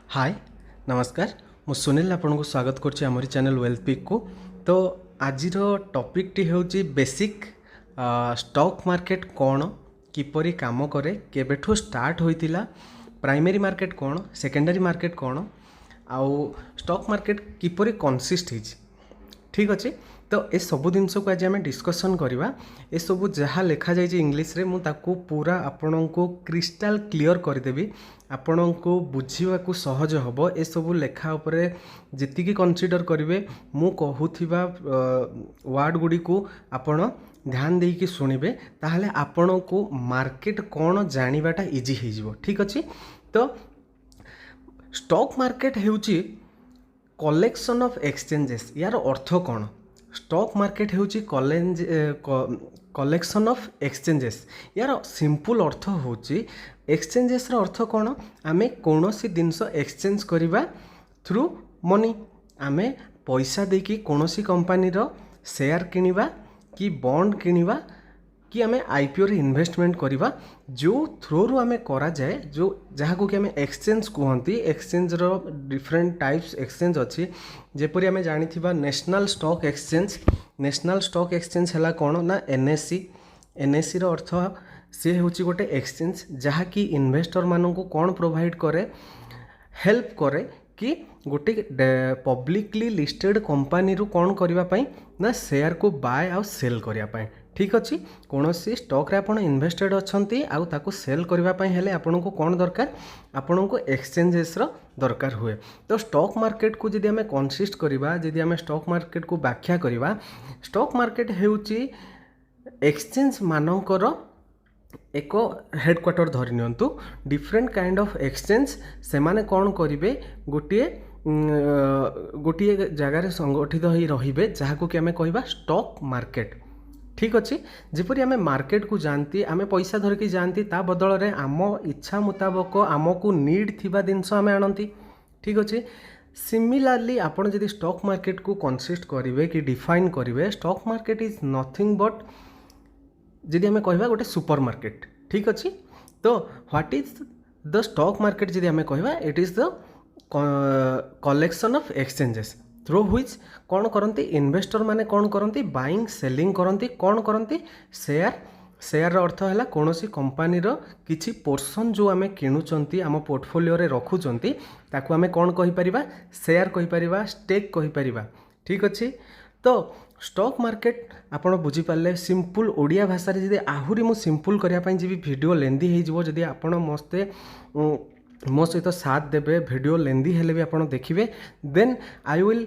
हाय नमस्कार मु सुनील आपन को स्वागत करछि हमरी चैनल वेल्थ पिक को। तो आज टॉपिक टी होछि बेसिक स्टॉक मार्केट कौन किपरि काम करे केबेठो स्टार्ट होइतिला प्राइमरी मार्केट कौन सेकेंडरी मार्केट कौन आउ स्टॉक मार्केट किपरि कंसिस्ट हिज ठीक अच्छे। तो ये सबू जिनस को आज आम डिस्कसन करवा ये सबू जहाँ लिखा जाए इंग्लिश रे मु ताकू पूरा आपण को क्रिस्टाल क्लियर करदेवी आपण को बुझा को सहज हम ये सबू लेखा उपरे जी कनसीडर करेंगे मु कहूथिबा वर्ड गुडी को आपण ध्यान देकी शुणिबे ताहले आपण को मार्केट कौन जानिबाटा इजी हो ठीक अच्छे। तो स्टॉक मार्केट हेउची कलेक्शन ऑफ एक्सचेंजेस यार अर्थ कौन स्टॉक मार्केट हेउची कलेक्शन ऑफ एक्सचेंजेस यार सिंपल अर्थ होची एक्सचेंजेस रा अर्थ कौन आमे कोनोसी जिनस एक्सचेंज करिबा थ्रू मनी आमे पैसा देकी कोनोसी कंपनी रो शेयर किनिबा कि बॉन्ड किनिबा कि आमे आईपीओ रे इन्वेस्टमेंट करिबा जो थ्रो रु आमे करा जाए जो जहाँ को कि आमे एक्सचेंज कहती एक्सचेंज रो डिफरेंट टाइप्स एक्सचेंज अच्छी जेपरी आमे जानी थिबा नेशनल स्टॉक एक्सचेंज हला कौन ना एनएससी रो अर्थ से होची गोटे एक्सचेंज जहाँ कि इन्वेस्टर मानन को कौन प्रोवाइड करे हेल्प करे कि गोटे पब्लिकली लिस्टेड कंपनी रू कौन करबा पई ना शेयर को बाय आउ सेल करबा पई ठीक अच्छे। कौन सी स्टॉक रे आपण इन्वेस्टेड अच्छी आउ ताको सेल करबा हेले आपण को कौन दरकार आपण को एक्सचेंजेस रो दरकार हुए। तो स्टॉक मार्केट को जदि आमे कंसिस्ट करबा जदि आमे स्टॉक मार्केट को व्याख्या करबा स्टॉक मार्केट हेउची एक्सचेंज मानकर एक हेडक्वार्टर धरि नियंतु डिफरेंट काइंड ऑफ एक्सचेंज से माने कौन करिवे गोटे जगार संगठित हो रहिबे जहाको कि आमे कहबा स्टॉक मार्केट ठीक अच्छे। जपरी आमे मार्केट को जानती आमे पैसा धरिकी जानती ता बदल रे आम इच्छा मुताबक आमको नीड थिबा जिनस आमे आनती ठीक अच्छे। सिमिलारली आपण जदि स्टॉक मार्केट को कंसिस्ट करेंगे कि डिफाइन करेंगे stock market is nothing but जदि आमे कहबा गोटे सुपर मार्केट ठीक अच्छे। तो what is the stock market जदि आमे कहबा it is the collection of exchanges through which कौन करती इन्वेस्टर माने कौन करती बाइंग सेलिंग करती कौन करती शेयर अर्थ है कौन सी कंपनी किसी पोर्सन जो आम किणुंट आम पोर्टफोलियो रे रखुंट ताकू आम कौन कहीपर शेयर कहीपर स्टेक कहीपर ठीक अच्छे। तो स्टॉक मार्केट आपड़ बुझीपारे सिंपल ओडिया भाषा जब आहरी मु सिंपल करने जी वीडियो लेंदी हो जदि आप मस्ते मो सहित साथ देवे वीडियो लेंदी हेले भी आपड़ देखिए then I will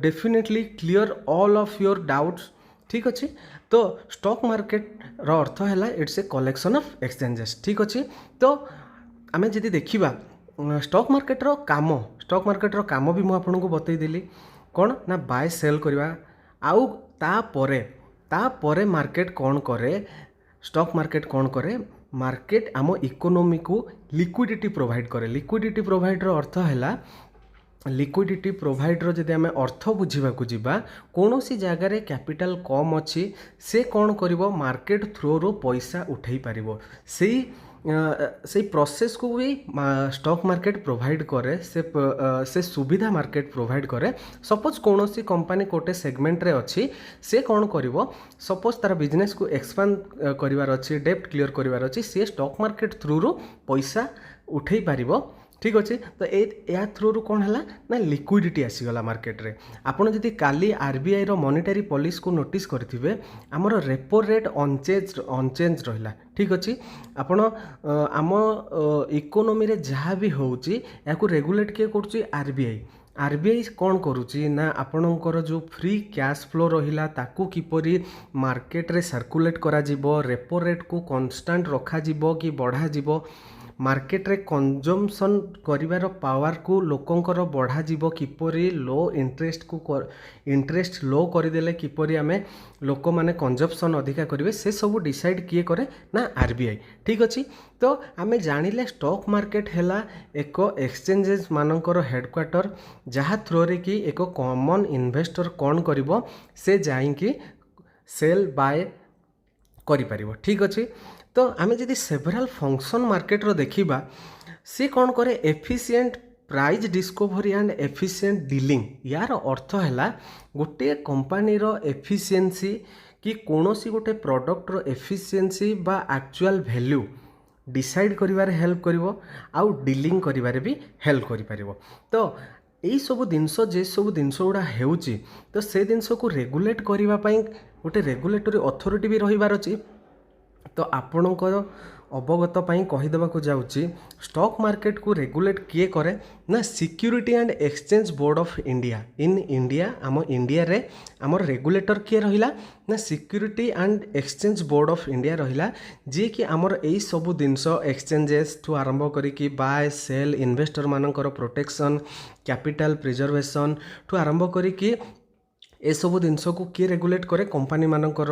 definitely clear all of your doubts ठीक अच्छे। तो स्टॉक मार्केट रो अर्थ है it's a collection of exchanges ठीक अच्छे। तो आमे जदि देखिबा स्टॉक मार्केट रो काम भी मु आपन को बतईदेली कौन ना बाय सेल करवा आउ तापरे मार्केट कौन करे स्टॉक मार्केट कौन करे मार्केट आम इकोनॉमी को लिक्विडिटी प्रोवाइड करे। लिक्विडिटी प्रोवाइड रो अर्थ है लिक्विडिटी प्रोवाइड रो जदि आमे अर्थ बुझीबा को जिबा कोनोसी जगह रे कैपिटल कम अच्छी से कौन करिवो मार्केट थ्रू रो पैसा उठाई पारिवो से प्रोसेस को भी स्टॉक मार्केट प्रोवाइड करे से सुविधा मार्केट प्रोवाइड करे। सपोज कौन सी कंपनी कोटे सेगमेंट रे अच्छी से कौन करिवो सपोज तार बिजनेस को एक्सपांड करिवार अच्छी डेप्ट क्लियर करिवार अच्छी से स्टॉक मार्केट थ्रू रो पैसा उठाई पारिवो ठीक अच्छे। तो या थ्रू रू कौन है ना लिक्विडिटी आसीगला मार्केट रे आपन जदि काली आरबीआई रो मॉनेटरी पॉलिसी को नोटिस करथिबे हमर रेपो रेट अनचेंज रहिला ठीक अच्छे। आपन आम इकोनॉमी रे जहाँ भी होउची याकू रेगुलेट किए करूची आरबीआई कौन करुची ना आपणकर जो फ्री कैश फ्लो रहिला ताकू किपरि मार्केट रे सर्कुलेट करा जिवो रेपो रेट को कांस्टेंट रखा जिवो कि बढ़ा जिवो मार्केट रे कंजम्पशन करिवार पावर को लोकंकर बढ़ा जीवो किपरि लो इंटरेस्ट लो करदेले किपरि आमे लोक माने कंजम्पशन अधिका करिवे से सब डिसाइड किए करे ना आरबीआई ठीक अच्छे। तो आमे जानिले स्टॉक मार्केट हैला एक एक्सचेंजेस मानकर हेडक्वार्टर जहाँ थ्रो रे कि एक कॉमन इन्वेस्टर कौन करिवो से जाइकी सेल बाय करि परिवो ठीक अच्छे। तो आमे जदि सेवराल फंक्शन मार्केट रो देखिबा सी कौन करे efficient price discovery and efficient dealing यार अर्थ है गोटे कंपनीर एफिशिएंसी कि कौनसी गोटे प्रोडक्टर एफिशिएंसी बा एक्चुअल वैल्यू डिसाइड करिवारे हेल्प करिवो आउ डीलिंग करिवारे भी हेल्प करि परिवो। तो यही सब जिनस जे सब जिनस गुड़ा हेउची तो से जिनस को रेगुलेट करबा पई गोटे रेगुलेटरी अथॉरिटी भी रहिबार अछि। तो आपणकर अवगत पाई कहीदेवाक जाऊँगी स्टॉक मार्केट को रेगुलेट किए करे ना Security and Exchange Board of India in India आम इंडिया रे आमर रेगुलेटर किए रहिला ना Security and Exchange Board of India रहिला जी कि आमर एई सबु जिनस एक्सचेंजेस ठू आरंभ करिकी बाय सेल इन्वेस्टर मानकर प्रोटेक्शन कैपिटल प्रिजर्वेशन ठू आरंभ करिकी ए सब जिनस को किए रेगुलेट करे कंपनी मानकर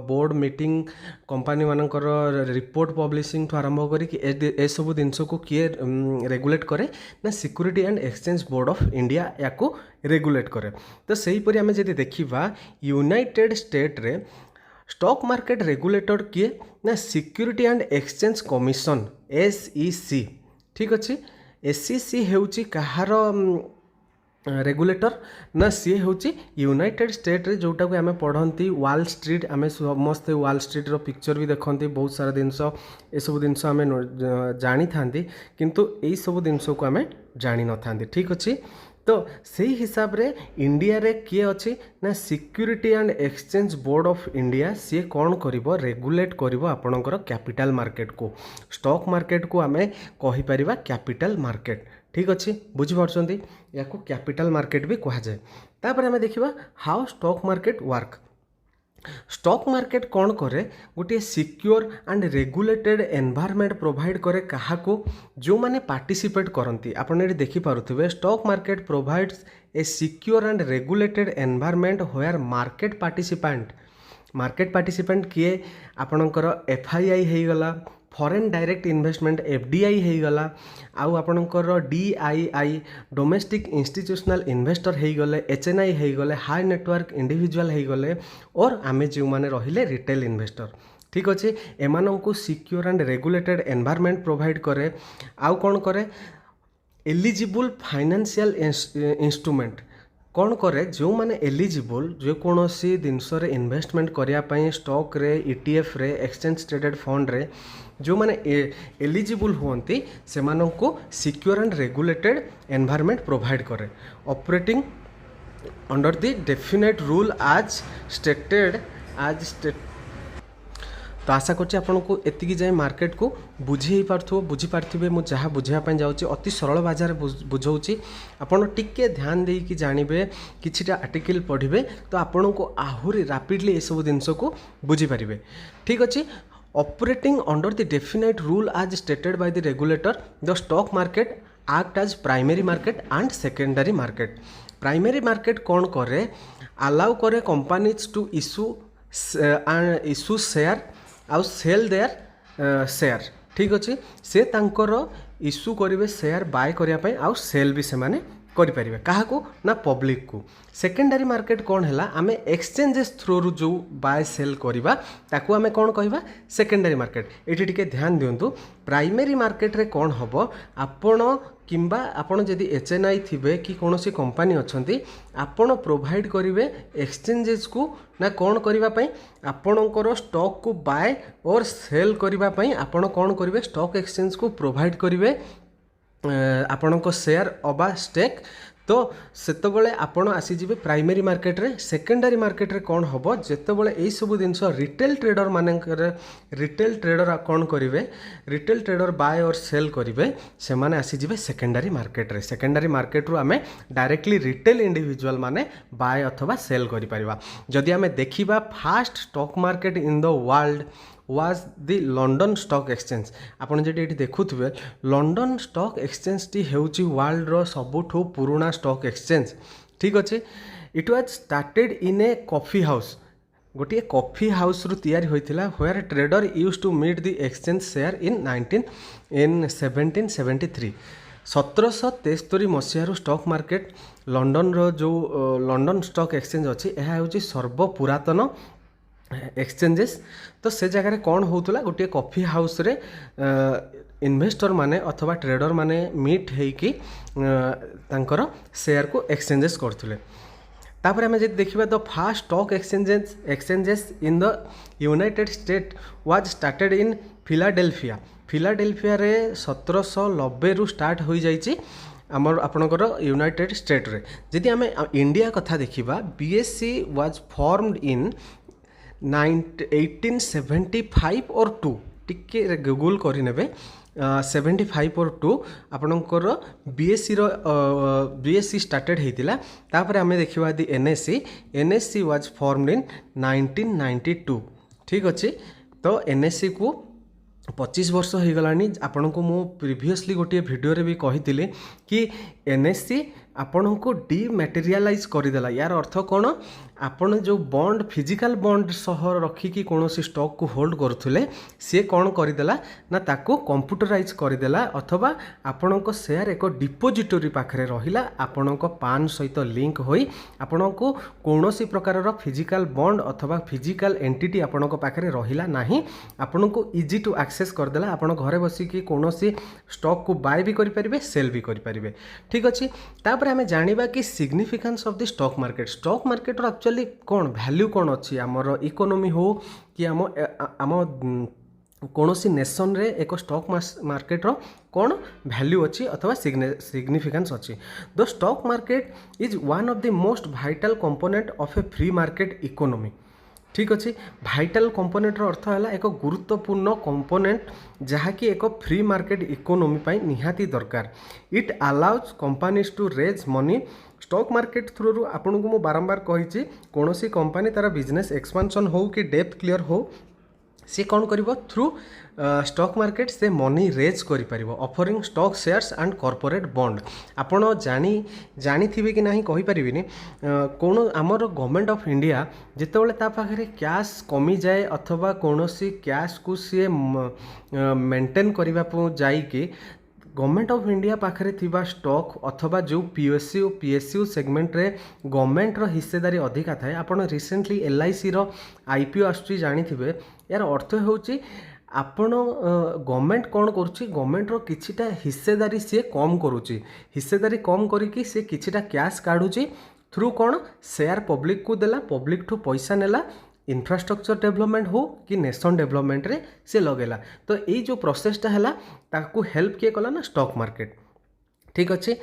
बोर्ड मीटिंग कंपनी मानकर रिपोर्ट पब्लिशिंग ठू आरंभ करिकी ए सब जिनस को किए रेगुलेट करे ना Security and Exchange Board of India या को रेगुलेट करे। तो सही परि आमे जदि देखिबा यूनाइटेड स्टेट रे स्टॉक मार्केट रेगुलेटर किए ना Security and exchange commission SEC ठीक अच्छे। SEC हेउची कहार रेगुलेटर ना सी हूँ यूनाइटेड स्टेट रे जोटा को आम पढ़ती वॉल स्ट्रीट आम समस्ते वॉल स्ट्रीट रो पिक्चर भी देखते बहुत सारा जिनस ये सब जिनस आम जानी था किंतु यही सब जिनस को आम जानी न था ठीक अच्छे। तो सही हिसाब रे इंडिया रे किए अच्छी ना Security and Exchange Board of India सी कौन करिवो रेगुलेट करिवो आपणकर कैपिटल मार्केट को स्टॉक मार्केट को आम कहि परिबा कैपिटल मार्केट ठीक अच्छे बुझीपार्छन्ती या को कैपिटल मार्केट भी कहा जाए। तापर आम देखिबा how stock market work. Stock market कौन करे गोटे secure and regulated environment provide करे कहा को जो माने पार्टिसिपेट करती आपन ये देखि पारुथिबे stock market provides a secure and regulated environment where market participant किए आपणकर FII हेगला फॉरेन डायरेक्ट इन्वेस्टमेंट FDI हेगला आउ आपणकर DII डोमेस्टिक इंस्टीट्यूशनल इन्वेस्टर हेगले HNI हेगले हाई नेटवर्क इंडिविजुअल हेगले और आमे जो माने रहिले रिटेल इन्वेस्टर ठीक अच्छे। एमानंकु secure and regulated environment provide करे आउ कौन करे एलिजिबल फाइनेंशियल इंस्ट्रूमेंट कौन करे जो माने एलिजिबल जो कौन सी जिनस इन्वेस्टमेंट करने स्टॉक रे ETF रे एक्सचेंज ट्रेडेड फंड रे जो माने एलिजिबल हुंती से माननको secure and regulated environment provide करे operating under the definite rule as stated तो आशा करछि आपनको एतिकी जाए मार्केट को बुझी पार्थो बुझी पार्थिबे मु जहाँ बुझापी जाऊँगी अति सरल भाषा बुझाऊँगी आपड़ टिके ध्यान दे कि जानवे किछिटा आर्टिकल पढ़े तो आपन को आहुरी रापिडली ये सब जिनस को बुझीपारे ठीक अच्छे। Operating under the definite rule as stated by the regulator the stock market act as primary market and secondary market. Primary market कौन करे अलाउ करे कंपनीज टू इशू शेयर आउ सेल देयर शेयर ठीक अच्छे से तांकर इशू करेंगे share bye करने आउ सेल भी से करें क्या ना पब्लिक को। सेकेंडरी मार्केट कौन है आम एक्सचेंजेस थ्रू जो बाय सेल करवा ताकू आम कौन कहवा सेकेंडरी मार्केट। ये टिके ध्यान दिंतु प्राइमरी मार्केट रे कौन हम आपण किंबा आपण जदि HNI थिबे कि कौन सी कंपनी अच्छी आपण प्रोवाइड करेंगे एक्सचेंजेस को ना कौन करने आपणकर स्टॉक को बाय और सेल करने आपण कौन करेंगे स्टॉक एक्सचेंज को प्रोवाइड करेंगे आपणक शेयर अबा स्टेक तो सेतबले आपण आसीजिबे प्राइमरी मार्केट रे। सेकेंडरी मार्केट रे कौन हम जेतबले एई सब जिनस रिटेल ट्रेडर मानकर रिटेल ट्रेडर कौन करेंगे रिटेल ट्रेडर बाय और सेल करेंगे से माने आसीजिबे सेकेंडरी मार्केट रे। सेकेंडरी मार्केट रू आमे डायरेक्टली रिटेल इंडिविजुअल माने बाय अथवा सेल करि परिबा। जदि आमे देखिबा first stock market in the world was the London stock exchange. आपड़ जो ये देखुए लंडन स्टॉक एक्सचेंज टी हेउची वर्ल्ड रो सबुठु पुराना स्टॉक एक्सचेंज ठीक अच्छे। It was started in a coffee house गोटे कॉफी हाउस रु तैयारी होइथिला where trader use to meet the exchange share in 1773। 1773 मसीह स्टॉक मार्केट लंडन रो जो लंडन स्टॉक एक्सचेंज अच्छी यह हूँ सर्वपुरातन एक्सचेंजेस। तो से जगह कौन होता गोटे कॉफी हाउस रे इन्वेस्टर माने अथवा ट्रेडर माने मीट होइकी तांकर शेयर को एक्सचेंजेस करथिले। तापर आम जब देखा the fast stock exchanges in the United state was started in Philadelphia. Philadelphia रे 1790 रु स्टार्ट हो जाइए आमर आपणकर यूनाइटेड स्टेट रे। जदि आम इंडिया कथा देखा बीएससी वाज फॉर्मड इन 1875 और 2 टिके गूगल करें 75 और 2 आपणकर बीएससी स्टार्टेड होता। तापर आम देखा दी एनएससी वाज फॉर्मड इन 1992। ठीक अच्छे तो एनएससी को 25 वर्ष हो गलानी। आपण को मु प्रीवियसली गोटे वीडियो रे भी कही कि एनएससी आपण को डीमैटेरियलाइज करदेला। यार अर्थ कौन आपण जो बॉन्ड फिजिकल बॉन्ड सह रखिकी कौन स्टॉक को होल्ड करुले सी कौन करदेला ना ताको कंप्यूटराइज करदेला अथवा आपण को शेयर एक डिपोजिटरी पाखरे रहिला आपण को पान सहित लिंक होई आपण को कौनसी प्रकार फिजिकल बॉन्ड अथवा फिजिकल एंटिटी आपण को पाखरे रहिला नाही। आपण को इजी टू एक्सेस करदेला। आपण घरे बसिकी कौनसी स्टॉक को बाय भी करि परिबे सेल भी करि परिबे। ठीक अछि तापर आम जानिबा कि significance of the stock market रो एक्चुअली कौन वैल्यू कौन अच्छी आमर इकोनॉमी हो कि आम कौन सी नेशन रे एक स्टॉक मार्केट रो कौन वैल्यू अच्छी अथवा सिग्निफिकेंस अच्छी। The stock market is one of the most vital component of A free market economy. ठीक अच्छे भाइटाल कंपोनेंट अर्थ है एक गुरुत्वपूर्ण कंपोनेंट जहाँकि एक फ्री मार्केट इकोनॉमी पाई निहाती दरकार। It allows companies to raise money. Stock market through आपन को मु बारंबार कही कौन सी कंपनी तार बिजनेस एक्सपांशन हो कि डेप्थ क्लियर हो सी कौन करिवो थ्रू स्टॉक मार्केट से मनी रेज करि परिवो offering stock shares and corporate bond. आपण जानी थिबे कि नहीं कहि परिबिनी कौन आमर गवर्नमेंट ऑफ इंडिया जितेबाला ता पाखरे कैश कमी जाए अथवा कौनसी कैश को सी मेंटेन करने जाइए गवर्नमेंट ऑफ इंडिया पाखरे थिबा स्टॉक अथवा जो पीएसयू सेगमेंट रे गवर्नमेंट रो हिस्सेदारी अधिका थाए। आपण रिसेंटली एलआईसी रो आईपीओ आसुची जानी थिबे। यार अर्थ होउची आपण गवर्नमेंट कौन करुच्ची गवर्नमेंट रो किछिटा हिस्सेदारी सी कम करुच्ची हिस्सेदारी कम करिकी सी किछिटा कैश काढुची थ्रू कौन शेयर पब्लिक को देला पब्लिक ठू पैसा नेला इंफ्रास्ट्रक्चर डेवलपमेंट हो कि नेशन डेवलपमेंट रे से लगेला। तो यही जो प्रोसेसटा है ताकू हेल्प किए कला ना स्टॉक मार्केट। ठीक अच्छे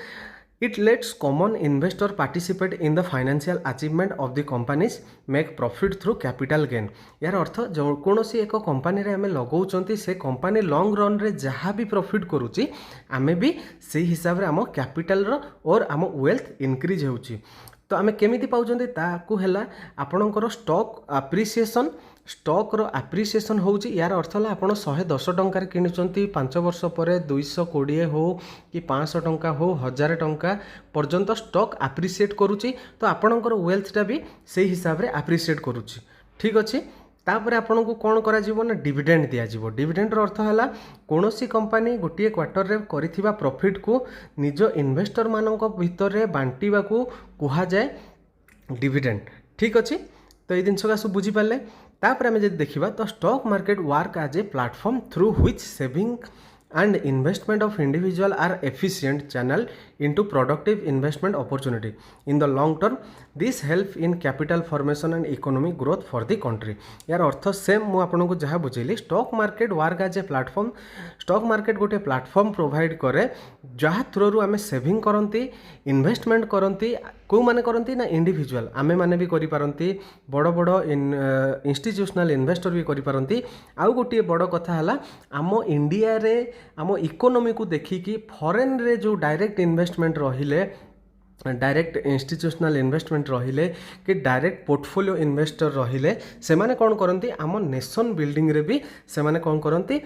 it let's common investor participate in the financial achievement of the companies make profit through capital gain. यार अर्थ जो कौन सी एक कंपनी रे आमे लगाउछंती से कंपनी लॉन्ग रन रे जहाँ भी प्रॉफिट करुच्ची आमे भी से हिसाब रे आम कैपिटल रो और आम वेल्थ इनक्रीज होउची। तो आमे केमिति पाउछंती ताकू हैला आपणकर स्टॉक एप्रिसिएशन स्टॉक रो एप्रिसिएशन होउची। यार अर्थ है आप 110 टंकार किणुचंती 5 वर्ष पर 220 हो कि 500 टंका हो 1000 टंका पर्यंत स्टॉक एप्रिसिएट करुच्ची तो आपणकर वेल्थटा भी से हिसाब रे एप्रिसिएट करुच्ची। ठीक अच्छे तापर आपन को कौन करा जीवो ना डिविडेंड दिया जीवो। डिविडेंड रो अर्थ है कौन सी कंपनी गोटे क्वार्टर रे करिथिबा प्रॉफिट को निज इन्वेस्टर मानक भितर रे बांटीबा को कुहा जाए डिविडेंड। ठीक अच्छे तो ये जिनस सब बुझी पारे। तापर आम जब देखा तो stock market work as a platform through which saving and investment of individual are efficient channel into productive investment opportunity in the long term. This help in capital formation and economic growth for the country. यार अर्थ same मु आपन को जहाँ बुझेली stock market work as a platform. Stock market गोटे platform provide करे जहाँ through आम सेविंग करती इन्वेस्टमेंट करती कौ माने करती ना इंडिविजुअल आमे माने भी करि पारंती बड़ बड़ इंस्टीट्यूशनल इन्वेस्टर भी करि पारंती। आउ गोटे बड़ कथा है आम इंडिया रे आम इकोनॉमी को देखिकी फॉरेन रे जो डायरेक्ट इन्वेस्टमेंट रहिले डायरेक्ट इंस्टीट्यूशनल इन्वेस्टमेंट रहिले कि डायरेक्ट पोर्टफोलियो इन्वेस्टर रहिले से माने कौन करती आम नेशन बिल्डिंग रे भी से माने कौन करती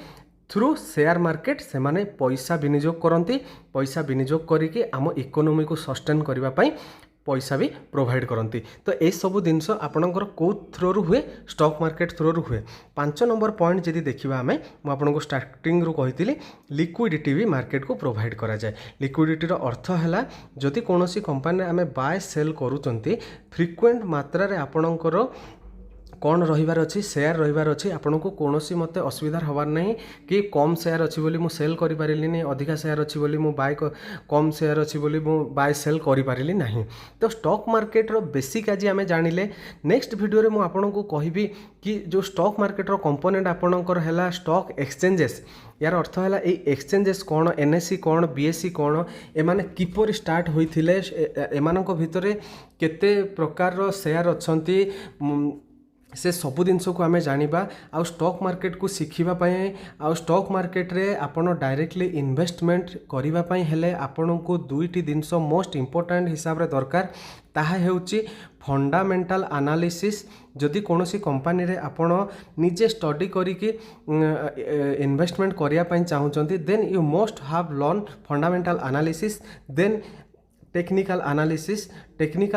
थ्रू शेयर मार्केट से माने पैसा विनियोग करती पैसा विनियोग करिके आम इकोनॉमी को सस्टेन करबा पई पैसा भी प्रोवाइड करती। तो ये सब जिनस आपणकर कौ थ्रू हुए स्टॉक मार्केट थ्रू हुए। 5 नंबर पॉइंट जदि देखा आम मुझे स्टार्टिंग रू कही लिक्विडिटी भी मार्केट को प्रोवाइड करा जाए। लिक्विडिटी रो अर्थ है जदि कौन सी कंपनी आम बाय सेल करूँ फ्रिक्वेंट मात्रा रे आपणकर कौन रहिबार अच्छी सेयार रहिबार अच्छी आपको कौन मत असुविधा हबार नहीं कि कम सेयार अच्छी बोली मु सेल कर पारिली अधिका सेयार अच्छी बोली मु बाय कम सेयार अच्छी बोली मु बाय सेल कर पारिली नहीं। तो स्टॉक मार्केट रो बेसिक आज आम जानिले नेक्स्ट वीडियो रे मु आपनको कहबी कि जो स्टॉक मार्केट रो कंपोनेंट आपणकर है स्टॉक एक्सचेंजेस यार अर्थ है ये एक्सचेंजेस कौन एनएससी कौन बीएससी कौन एमाने किपर स्टार्ट होइथिले एमानक भितरे केते प्रकार रो शेयर अच्छंती से सबु जिनस को आम जानिबा आ स्टॉक मार्केट को शिखिबा पई आ स्टॉक मार्केट रे आपण डायरेक्टली इन्वेस्टमेंट करिबा पई हेले आपण को दुईटी जिनस मोस्ट इंपोर्टेंट हिसाब रे दरकार ताहा हेउची फंडामेंटल एनालिसिस जदि कोनोसी कंपनी रे आपण निजे स्टडी करिके इन्वेस्टमेंट करिया पई चाहुचंती then you must have learn fundamental analysis then technical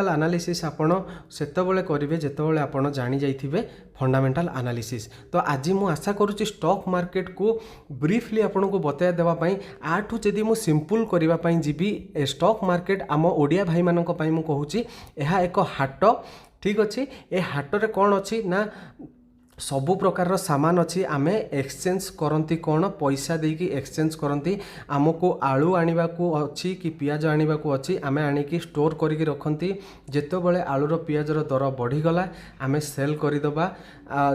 analysis आपण सेतबेले करिवे जेतबेले आपण जानि जाइथिबे फंडामेंटल एनालिसिस। तो आज मु आशा करूची स्टॉक मार्केट को ब्रीफली आपण को बता देवा पई आठु जदि मु सिंपल करिवा पई जीबी स्टॉक मार्केट आम ओडिया भाई मानक पई मु कहूची एहा एक हाट ठीक अछि ए हाट रे कोन अछि ना सबु प्रकार सामान अच्छी आमे एक्सचेंज करती कौन पैसा देकी एक्सचेंज करती आमको आलू आनिबा को अच्छी कि पियाज आनिबा को अच्छी आमे आनिकी स्टोर करके रखती जेतो बळे आलूर पियाजर दर बढ़ीगला आमे सेल करदेबा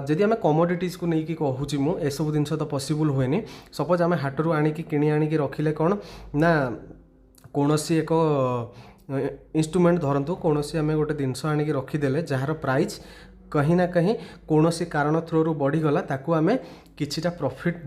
जदि आमे कमोडिटीज को नहीं कहूँ मु एसबू जिनस तो पॉसिबल हुए सपोज आमे हाटरू आनिकी किणी आनिकी रखिले कौन ना कौनसी एक इंस्ट्रूमेंट धरतु कौनसी आमे गोटे जिनस आनिकी रखीदेले जार प्राइस कहीं ना कहीं कौन सी कारण थ्रू बढ़ीगला ताकू आमे किछिटा प्रॉफिट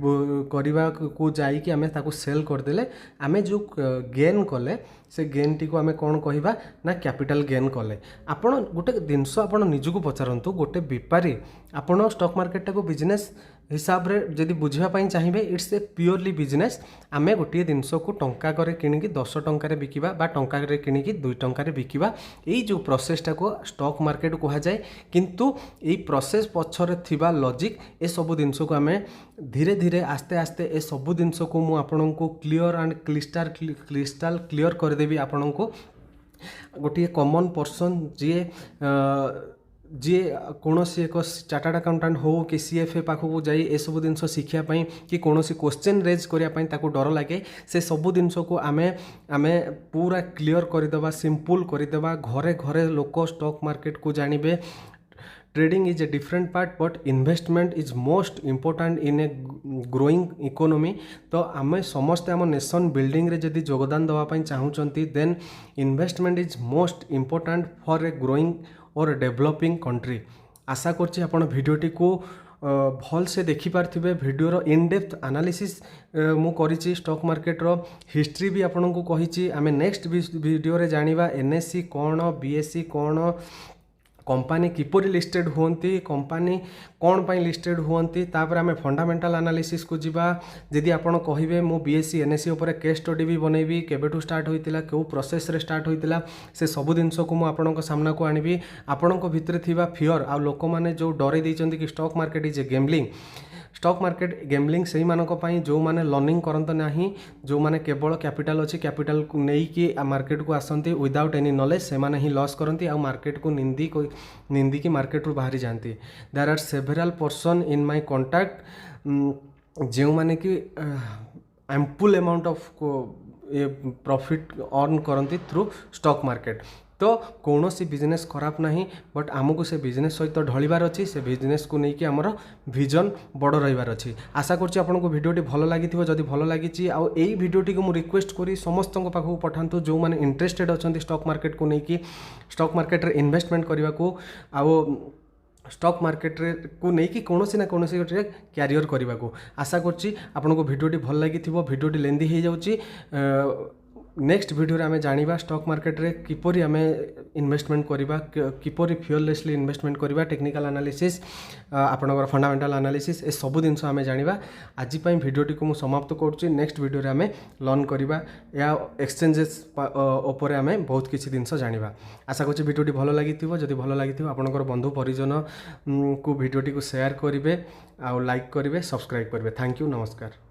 करने को जाइए आमे ताकू सेल करदेले आमे जो गेन कले से गेन टी को आमे कौन कहवा ना कैपिटल गेन कले आपण गोटे जिनस आपण निजको पचारतु गोटे बेपारी आपण स्टॉक मार्केट को बिजनेस हिसाब रे जदि बुझापी चाहिए इट्स ए प्योरली बिजनेस आमे गोटे जिनस को टंका करे किणिकी 10 टंकार बिकिबा बा टंका रे किणिकी 2 टंकार बिकिबा यही जो प्रोसेसटा को स्टॉक मार्केट कहा जाए किंतु यही प्रोसेस पछरे थिबा लॉजिक ए सब जिनस को आमे धीरे धीरे आस्ते आस्ते ए सब जिनस को मु आपन को क्लियर एंड क्रिस्टल क्लियर करदेवी आपन को गोटे कॉमन पर्सन जी कौन एक चार्टर्ड अकाउंटेंट हो कि सीएफए पाखक जाई ए सब जिनस शिखापी कि कौन क्वेश्चन रेज करने डर लगे से सब जिनस को आमे पूरा क्लियर करदेबा सिंपल करदेबा घरे घरे लोक स्टॉक मार्केट को जानवे trading is a different part but investment is most important in a growing economy. तो आम समस्ते आम नेशन बिल्डिंग रे जदि योगदान देवाई चाहूँगी then investment is most important for a growing और डेवलपिंग कंट्री। आशा करछि आपण वीडियोटी को भल से देखि पार्थिबे वीडियोर इन डेप्थ एनालिसिस मु करिछि स्टॉक मार्केट रो हिस्ट्री भी आपन को कहिछि आमे नेक्स्ट वीडियो रे जानिबा एनएससी कौन बीएससी कौन कंपनी किपरि लिस्टेड हुंती कंपनी कौन पाई लिस्टेड हुंती तापर आमे फंडामेंटल एनालिसिस को जिबा जदि आपण कहिबे मु बीएससी एनएससी ऊपर केस स्टडी भी बनैबी केबेठू स्टार्ट होइतिला केउ प्रोसेस रे स्टार्ट होइतिला से सब जिनस को मु आपणक सामना को आनिबी आपणक भितरे थिबा फियर आ लोक माने जो डरे दैचंती कि stock market is a gambling stock market gambling से मानक पई जो माने लर्निंग करंत नाही जो माने केवल कैपिटल अच्छी कैपिटल को नहीं कि मार्केट को आसंती विदाउट एनी नॉलेज से माने ही लॉस करंती आ मार्केट को निंदी की मार्केट रू बाहरी जाती। There are several person in my contact जो माने कि ample amount of profit earn करंती थ्रू स्टॉक मार्केट। तो कौन सी बिजनेस खराब नहीं बट आमको से बिजनेस सहित ढलिबार अच्छी से बिजनेस को लेकिन आमर विजन बड़ रहिबार अच्छी। आशा करछि आपनको वीडियोटी भल लागिथिबो जदि भल लागिछि आ एई वीडियोटी को मु रिक्वेस्ट करी समस्त पाखक पठांतु जो माने इंटरेस्टेड अछंती स्टॉक मार्केट को लेकिन स्टॉक मार्केट रे इन्वेस्टमेंट करबा को आ स्टॉक मार्केट रे को नहीं कि कौन ना कौन गोटे क्यारियर करने को आशा करछि आपनको वीडियोटी भल लागिथिबो। वीडियोटी लेंदी हो जाउछि नेक्स्ट वीडियो रे आमे जानिबा स्टॉक मार्केट रे किपरि आमे इन्वेस्टमेंट करिबा किपरि फियरलेसली इन्वेस्टमेंट करिबा टेक्निकल एनालिसिस आपनकर फंडामेंटल एनालिसिस ए सब जिनस आमे जानिबा। आज पई वीडियोटी को मु समाप्त करछि नेक्स्ट वीडियो रे आमे लर्न करिबा या एक्सचेंजेस ऊपर आमे बहुत किछि जिनस जानिबा। आशा करछि वीडियोटी भल लागिथिबो जदि भल लागिथिबो आपनकर बंधु परिजन को वीडियोटी को शेयर करिवे आ लाइक करिवे सब्सक्राइब करिवे। थैंक यू नमस्कार।